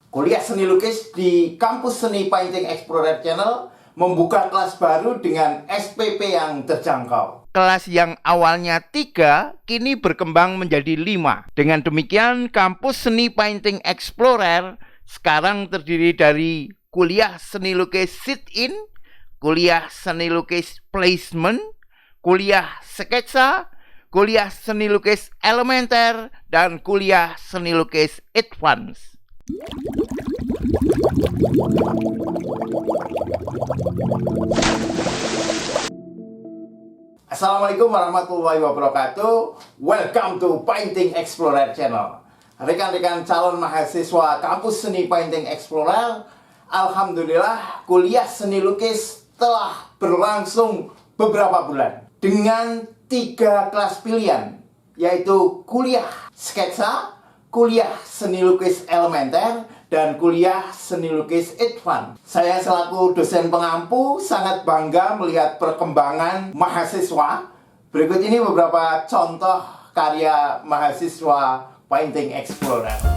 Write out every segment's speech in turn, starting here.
Kuliah seni lukis di Kampus Seni Painting Explorer Channel membuka kelas baru dengan SPP yang terjangkau. Kelas yang awalnya 3 kini berkembang menjadi 5. Dengan demikian, Kampus Seni Painting Explorer sekarang terdiri dari kuliah seni lukis sit-in, kuliah seni lukis placement, kuliah sketsa, kuliah seni lukis elementer, dan kuliah seni lukis advance. Assalamualaikum warahmatullahi wabarakatuh. Welcome to Painting Explorer Channel. Rekan-rekan calon mahasiswa Kampus Seni Painting Explorer, alhamdulillah kuliah seni lukis telah berlangsung beberapa bulan dengan 3 kelas pilihan, yaitu kuliah sketsa, kuliah seni lukis elementer, dan kuliah seni lukis advance. Saya selaku dosen pengampu sangat bangga melihat perkembangan mahasiswa. Berikut ini beberapa contoh karya mahasiswa Painting Explorer.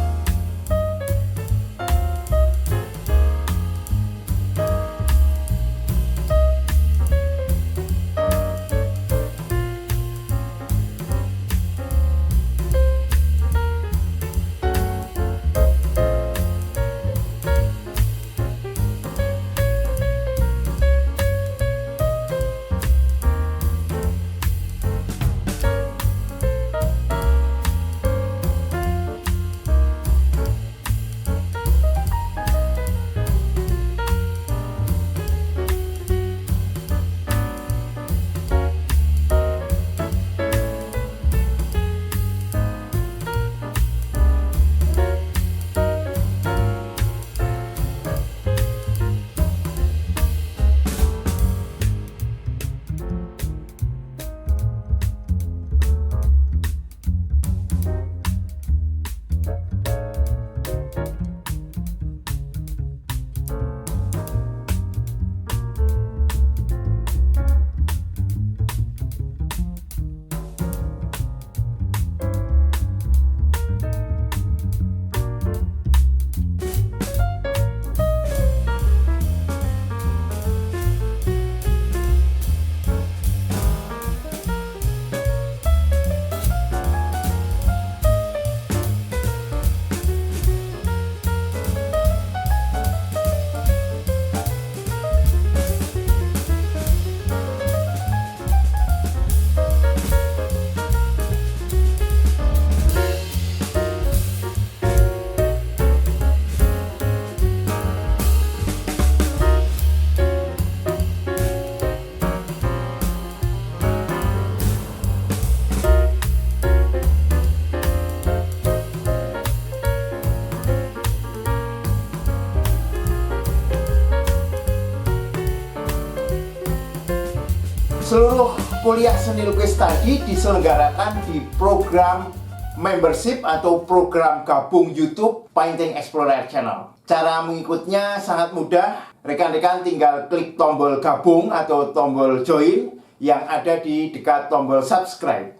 Seluruh kuliah seni lukis tadi diselenggarakan di program membership atau program gabung YouTube Painting Explorer Channel. Cara mengikutnya sangat mudah. Rekan-rekan tinggal klik tombol gabung atau tombol join yang ada di dekat tombol subscribe.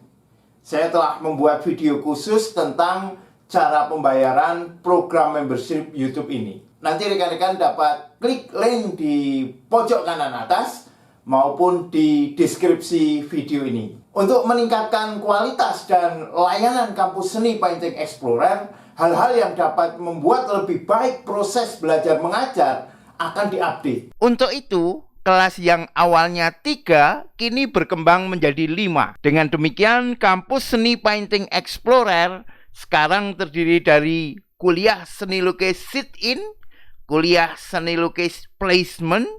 Saya telah membuat video khusus tentang cara pembayaran program membership YouTube ini. Nanti rekan-rekan dapat klik link di pojok kanan atas maupun di deskripsi video ini. Untuk meningkatkan kualitas dan layanan Kampus Seni Painting Explorer, hal-hal yang dapat membuat lebih baik proses belajar mengajar akan diupdate. Untuk itu, kelas yang awalnya 3 kini berkembang menjadi 5. Dengan demikian, Kampus Seni Painting Explorer sekarang terdiri dari kuliah seni lukis sit-in, kuliah seni lukis placement,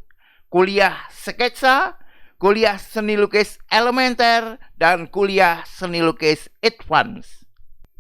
kuliah sketsa, kuliah seni lukis elementer, dan kuliah seni lukis advance.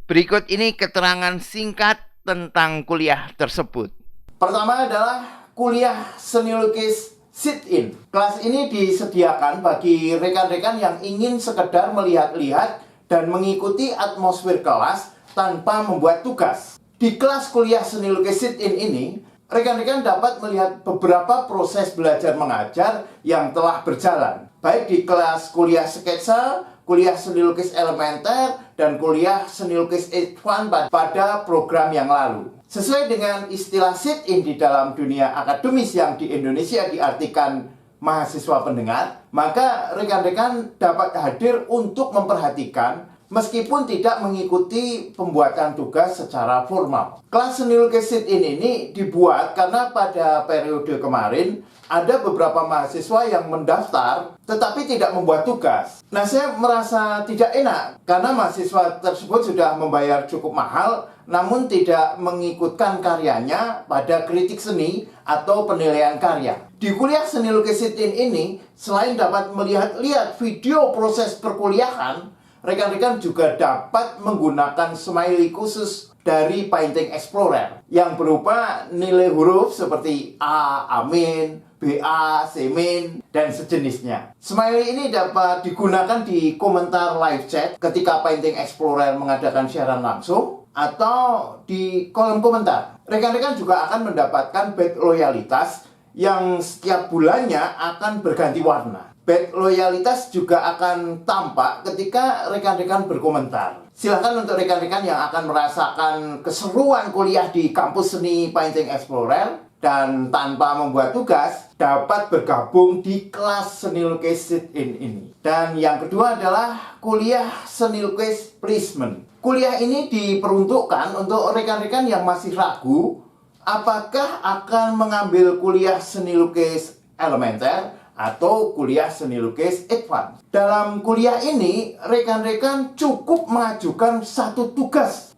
Berikut ini keterangan singkat tentang kuliah tersebut. Pertama adalah kuliah seni lukis sit-in. Kelas ini disediakan bagi rekan-rekan yang ingin sekedar melihat-lihat dan mengikuti atmosfer kelas tanpa membuat tugas. Di kelas kuliah seni lukis sit-in ini, rekan-rekan dapat melihat beberapa proses belajar mengajar yang telah berjalan, baik di kelas kuliah sketsa, kuliah seni lukis elementer, dan kuliah seni lukis advance pada program yang lalu. Sesuai dengan istilah sit-in di dalam dunia akademis yang di Indonesia diartikan mahasiswa pendengar, maka rekan-rekan dapat hadir untuk memperhatikan meskipun tidak mengikuti pembuatan tugas secara formal. Kelas seni lukis sit-in ini dibuat karena pada periode kemarin ada beberapa mahasiswa yang mendaftar tetapi tidak membuat tugas. Nah, saya merasa tidak enak karena mahasiswa tersebut sudah membayar cukup mahal namun tidak mengikutkan karyanya pada kritik seni atau penilaian karya. Di kuliah seni lukis sit-in ini, selain dapat melihat video proses perkuliahan, rekan-rekan juga dapat menggunakan smiley khusus dari Painting Explorer yang berupa nilai huruf seperti A, Amin, BA, Semin, dan sejenisnya. Smiley ini dapat digunakan di komentar live chat ketika Painting Explorer mengadakan siaran langsung atau di kolom komentar. Rekan-rekan juga akan mendapatkan badge loyalitas yang setiap bulannya akan berganti warna. Badge loyalitas juga akan tampak ketika rekan-rekan berkomentar. Silakan untuk rekan-rekan yang akan merasakan keseruan kuliah di kampus seni Painting Explorer dan tanpa membuat tugas, dapat bergabung di kelas seni lukis sit-in ini. Dan yang kedua adalah kuliah seni lukis placement. Kuliah ini diperuntukkan untuk rekan-rekan yang masih ragu apakah akan mengambil kuliah seni lukis elementer atau kuliah seni lukis advance. Dalam kuliah ini, rekan-rekan cukup mengajukan satu tugas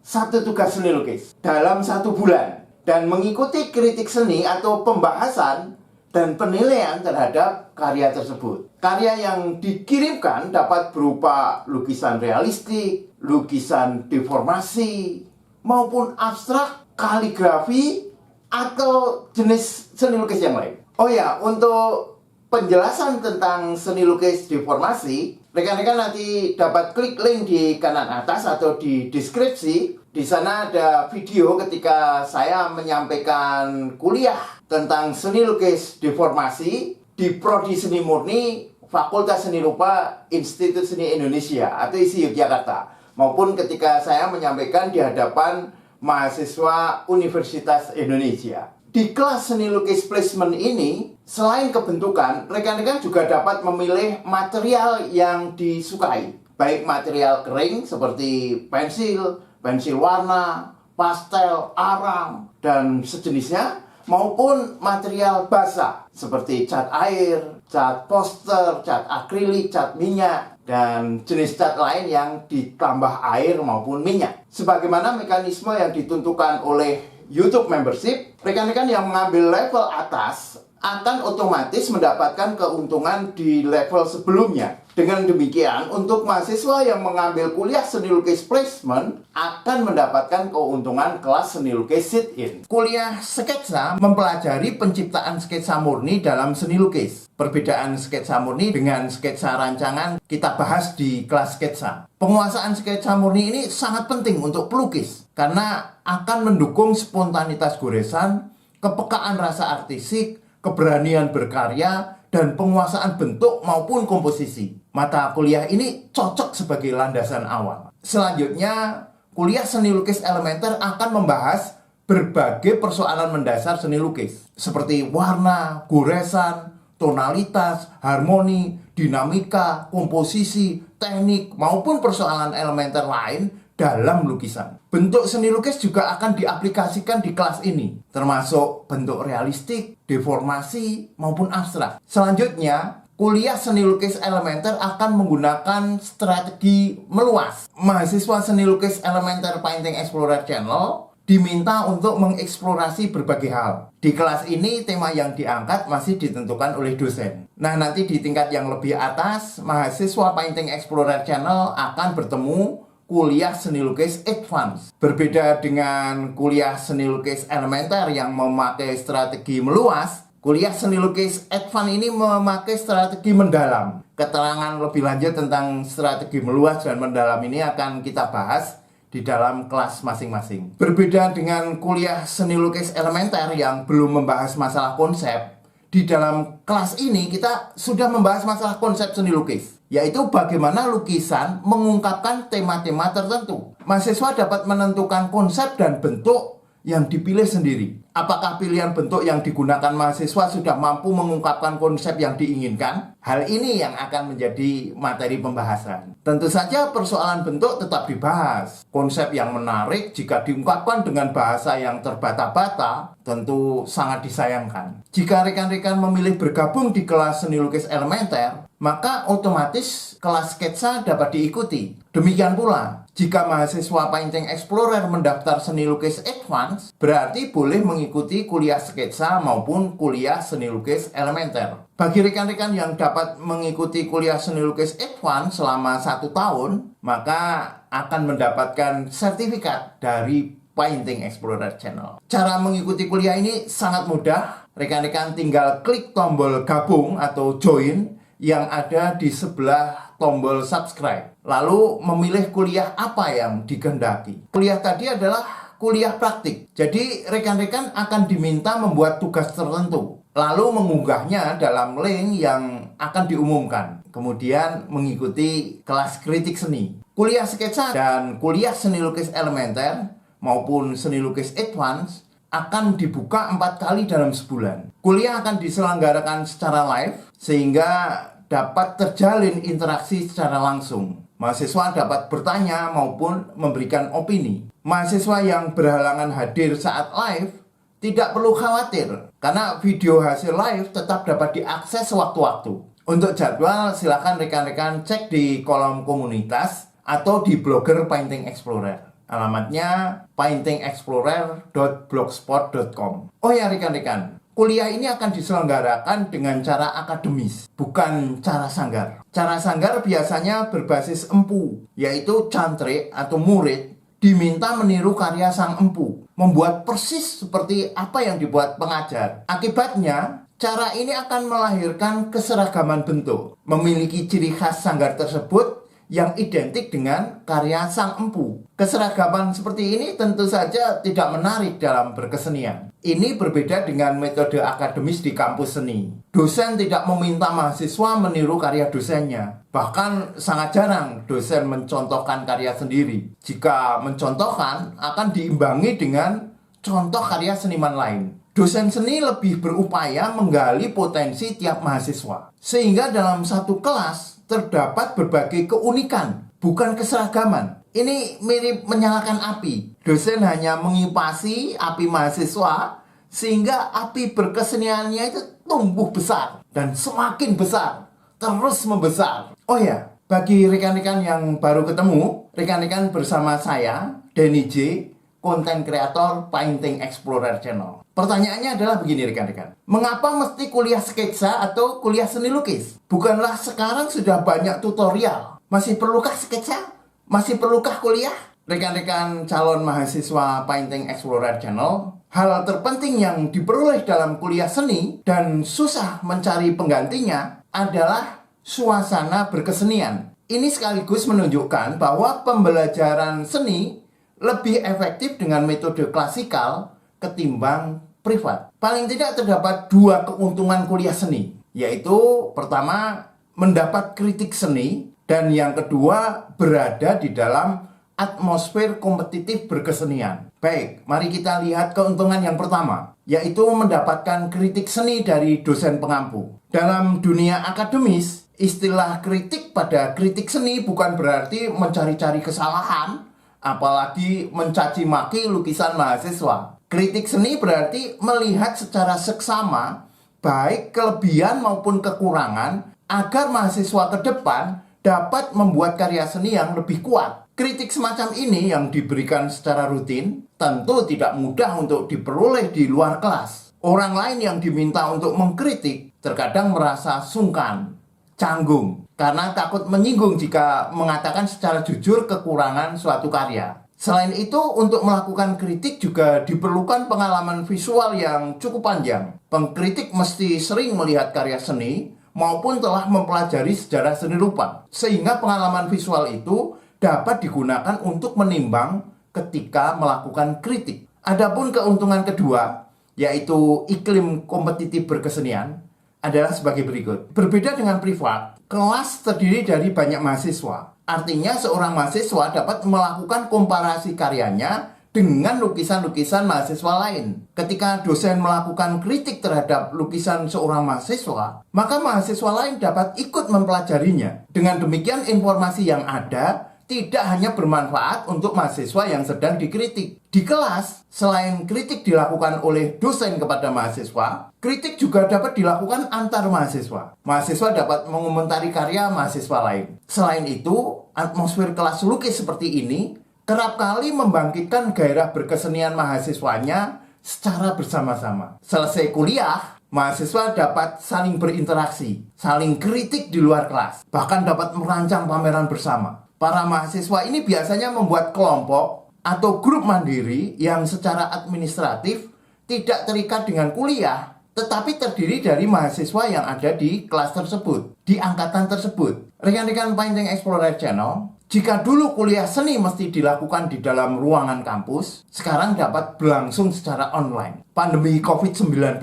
seni lukis dalam 1 bulan dan mengikuti kritik seni atau pembahasan dan penilaian terhadap karya tersebut. Karya yang dikirimkan dapat berupa lukisan realistik, lukisan deformasi, maupun abstrak, kaligrafi, atau jenis seni lukis yang lain. Oh ya, untuk penjelasan tentang seni lukis deformasi, rekan-rekan nanti dapat klik link di kanan atas atau di deskripsi. Di sana ada video ketika saya menyampaikan kuliah tentang seni lukis deformasi di Prodi Seni Murni Fakultas Seni Rupa Institut Seni Indonesia atau ISI Yogyakarta, maupun ketika saya menyampaikan di hadapan mahasiswa Universitas Indonesia. Di kelas seni lukis placement ini, selain kebentukan, rekan-rekan juga dapat memilih material yang disukai, baik material kering seperti pensil warna, pastel, arang, dan sejenisnya, maupun material basah seperti cat air, cat poster, cat akrilik, cat minyak, dan jenis cat lain yang ditambah air maupun minyak. Sebagaimana mekanisme yang ditentukan oleh YouTube Membership, rekan-rekan yang mengambil level atas akan otomatis mendapatkan keuntungan di level sebelumnya. Dengan demikian, untuk mahasiswa yang mengambil kuliah seni lukis placement akan mendapatkan keuntungan kelas seni lukis sit-in. Kuliah sketsa mempelajari penciptaan sketsa murni dalam seni lukis. Perbedaan sketsa murni dengan sketsa rancangan kita bahas di kelas sketsa. Penguasaan sketsa murni ini sangat penting untuk pelukis karena akan mendukung spontanitas goresan, kepekaan rasa artistik, keberanian berkarya, dan penguasaan bentuk maupun komposisi. Mata kuliah ini cocok sebagai landasan awal. Selanjutnya, kuliah seni lukis elementer akan membahas berbagai persoalan mendasar seni lukis, seperti warna, goresan, tonalitas, harmoni, dinamika, komposisi, teknik, maupun persoalan elementer lain dalam lukisan. Bentuk seni lukis juga akan diaplikasikan di kelas ini, termasuk bentuk realistik, deformasi, maupun abstrak. Selanjutnya, kuliah seni lukis elementer akan menggunakan strategi meluas. Mahasiswa seni lukis elementer Painting Explorer Channel diminta untuk mengeksplorasi berbagai hal. Di kelas ini, tema yang diangkat masih ditentukan oleh dosen. Nah, nanti di tingkat yang lebih atas, mahasiswa Painting Explorer Channel akan bertemu kuliah seni lukis advance. Berbeda dengan kuliah seni lukis elementer yang memakai strategi meluas, kuliah seni lukis advance ini memakai strategi mendalam. Keterangan lebih lanjut tentang strategi meluas dan mendalam ini akan kita bahas di dalam kelas masing-masing. Berbeda dengan kuliah seni lukis elementer yang belum membahas masalah konsep, di dalam kelas ini kita sudah membahas masalah konsep seni lukis, yaitu bagaimana lukisan mengungkapkan tema-tema tertentu. Mahasiswa dapat menentukan konsep dan bentuk yang dipilih sendiri. Apakah pilihan bentuk yang digunakan mahasiswa sudah mampu mengungkapkan konsep yang diinginkan? Hal ini yang akan menjadi materi pembahasan. Tentu saja persoalan bentuk tetap dibahas. Konsep yang menarik jika diungkapkan dengan bahasa yang terbata-bata tentu sangat disayangkan. Jika rekan-rekan memilih bergabung di kelas seni lukis elementer, maka otomatis kelas sketsa dapat diikuti. Demikian pula, jika mahasiswa Painting Explorer mendaftar seni lukis advance, berarti boleh mengikuti kuliah sketsa maupun kuliah seni lukis elementer. Bagi rekan-rekan yang dapat mengikuti kuliah seni lukis advance selama 1 tahun, maka akan mendapatkan sertifikat dari Painting Explorer Channel. Cara mengikuti kuliah ini sangat mudah. Rekan-rekan tinggal klik tombol gabung atau join yang ada di sebelah tombol subscribe. Lalu memilih kuliah apa yang dikehendaki. Kuliah tadi adalah kuliah praktik. Jadi rekan-rekan akan diminta membuat tugas tertentu. Lalu mengunggahnya dalam link yang akan diumumkan. Kemudian mengikuti kelas kritik seni. Kuliah sketsa dan kuliah seni lukis elementer maupun seni lukis advance akan dibuka 4 kali dalam sebulan. Kuliah akan diselenggarakan secara live sehingga dapat terjalin interaksi secara langsung. Mahasiswa dapat bertanya maupun memberikan opini. Mahasiswa yang berhalangan hadir saat live tidak perlu khawatir karena video hasil live tetap dapat diakses sewaktu-waktu. Untuk jadwal silakan rekan-rekan cek di kolom komunitas atau di blogger Painting Explorer. Alamatnya paintingexplorer.blogspot.com. Oh ya rekan-rekan, kuliah ini akan diselenggarakan dengan cara akademis, bukan cara sanggar. Cara sanggar biasanya berbasis empu, yaitu cantrik atau murid diminta meniru karya sang empu, membuat persis seperti apa yang dibuat pengajar. Akibatnya, cara ini akan melahirkan keseragaman bentuk, memiliki ciri khas sanggar tersebut yang identik dengan karya sang empu. Keseragaman seperti ini tentu saja tidak menarik dalam berkesenian. Ini berbeda dengan metode akademis di kampus seni. Dosen tidak meminta mahasiswa meniru karya dosennya. Bahkan sangat jarang dosen mencontohkan karya sendiri. Jika mencontohkan, akan diimbangi dengan contoh karya seniman lain. Dosen seni lebih berupaya menggali potensi tiap mahasiswa. Sehingga dalam satu kelas terdapat berbagai keunikan, bukan keseragaman. Ini mirip menyalakan api. Dosen hanya mengipasi api mahasiswa sehingga api berkeseniannya itu tumbuh besar dan semakin besar, terus membesar. Oh ya, bagi rekan-rekan yang baru ketemu, rekan-rekan bersama saya, Denny J, konten kreator Painting Explorer Channel. Pertanyaannya adalah begini rekan-rekan. Mengapa mesti kuliah sketsa atau kuliah seni lukis? Bukanlah sekarang sudah banyak tutorial. Masih perlukah sketsa? Masih perlukah kuliah? Rekan-rekan calon mahasiswa Painting Explorer Channel, hal terpenting yang diperoleh dalam kuliah seni dan susah mencari penggantinya adalah suasana berkesenian. Ini sekaligus menunjukkan bahwa pembelajaran seni lebih efektif dengan metode klasikal ketimbang privat. Paling tidak terdapat 2 keuntungan kuliah seni, yaitu pertama mendapat kritik seni dan yang kedua berada di dalam atmosfer kompetitif berkesenian. Baik, mari kita lihat keuntungan yang pertama, yaitu mendapatkan kritik seni dari dosen pengampu. Dalam dunia akademis, istilah kritik pada kritik seni bukan berarti mencari-cari kesalahan, apalagi mencaci maki lukisan mahasiswa. Kritik seni berarti melihat secara seksama baik kelebihan maupun kekurangan agar mahasiswa ke depan dapat membuat karya seni yang lebih kuat. Kritik semacam ini yang diberikan secara rutin tentu tidak mudah untuk diperoleh di luar kelas. Orang lain yang diminta untuk mengkritik terkadang merasa sungkan, canggung, karena takut menyinggung jika mengatakan secara jujur kekurangan suatu karya. Selain itu, untuk melakukan kritik juga diperlukan pengalaman visual yang cukup panjang. Pengkritik mesti sering melihat karya seni maupun telah mempelajari sejarah seni rupa, sehingga pengalaman visual itu dapat digunakan untuk menimbang ketika melakukan kritik. Adapun keuntungan kedua, yaitu iklim kompetitif berkesenian, adalah sebagai berikut. Berbeda dengan privat, kelas terdiri dari banyak mahasiswa. Artinya seorang mahasiswa dapat melakukan komparasi karyanya dengan lukisan-lukisan mahasiswa lain. Ketika dosen melakukan kritik terhadap lukisan seorang mahasiswa, maka mahasiswa lain dapat ikut mempelajarinya. Dengan demikian, informasi yang ada tidak hanya bermanfaat untuk mahasiswa yang sedang dikritik. Di kelas, selain kritik dilakukan oleh dosen kepada mahasiswa, kritik juga dapat dilakukan antar mahasiswa. Mahasiswa dapat mengomentari karya mahasiswa lain. Selain itu, atmosfer kelas lukis seperti ini kerap kali membangkitkan gairah berkesenian mahasiswanya secara bersama-sama. Selesai kuliah, mahasiswa dapat saling berinteraksi, saling kritik di luar kelas, bahkan dapat merancang pameran bersama. Para mahasiswa ini biasanya membuat kelompok atau grup mandiri yang secara administratif tidak terikat dengan kuliah, tetapi terdiri dari mahasiswa yang ada di kelas tersebut, di angkatan tersebut. Rekan-rekan Painting Explorer Channel, jika dulu kuliah seni mesti dilakukan di dalam ruangan kampus, sekarang dapat berlangsung secara online. Pandemi COVID-19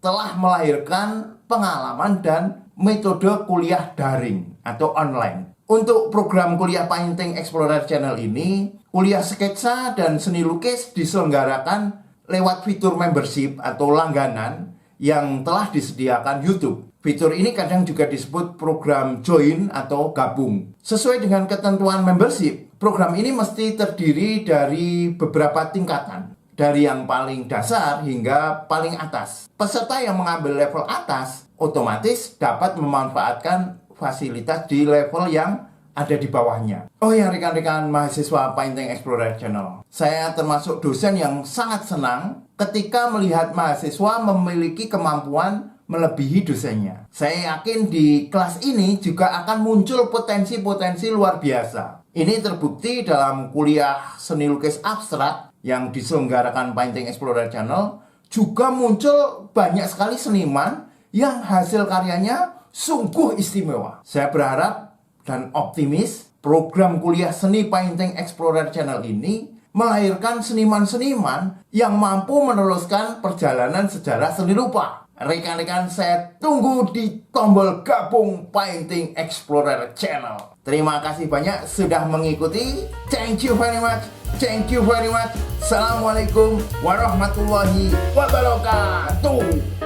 telah melahirkan pengalaman dan metode kuliah daring atau online. Untuk program kuliah Painting Explorer Channel ini, kuliah sketsa dan seni lukis diselenggarakan lewat fitur membership atau langganan yang telah disediakan YouTube. Fitur ini kadang juga disebut program join atau gabung. Sesuai dengan ketentuan membership, program ini mesti terdiri dari beberapa tingkatan, dari yang paling dasar hingga paling atas. Peserta yang mengambil level atas otomatis dapat memanfaatkan fasilitas di level yang ada di bawahnya. Oh ya, rekan-rekan mahasiswa Painting Explorer Channel, saya termasuk dosen yang sangat senang ketika melihat mahasiswa memiliki kemampuan melebihi dosennya. Saya yakin di kelas ini juga akan muncul potensi-potensi luar biasa. Ini terbukti dalam kuliah seni lukis abstrak yang diselenggarakan Painting Explorer Channel, juga muncul banyak sekali seniman yang hasil karyanya sungguh istimewa. Saya berharap dan optimis program kuliah seni Painting Explorer Channel ini melahirkan seniman-seniman yang mampu meneruskan perjalanan sejarah seni rupa. Rekan-rekan, saya tunggu di tombol gabung Painting Explorer Channel. Terima kasih banyak sudah mengikuti. Thank you very much. Thank you very much. Assalamualaikum warahmatullahi wabarakatuh.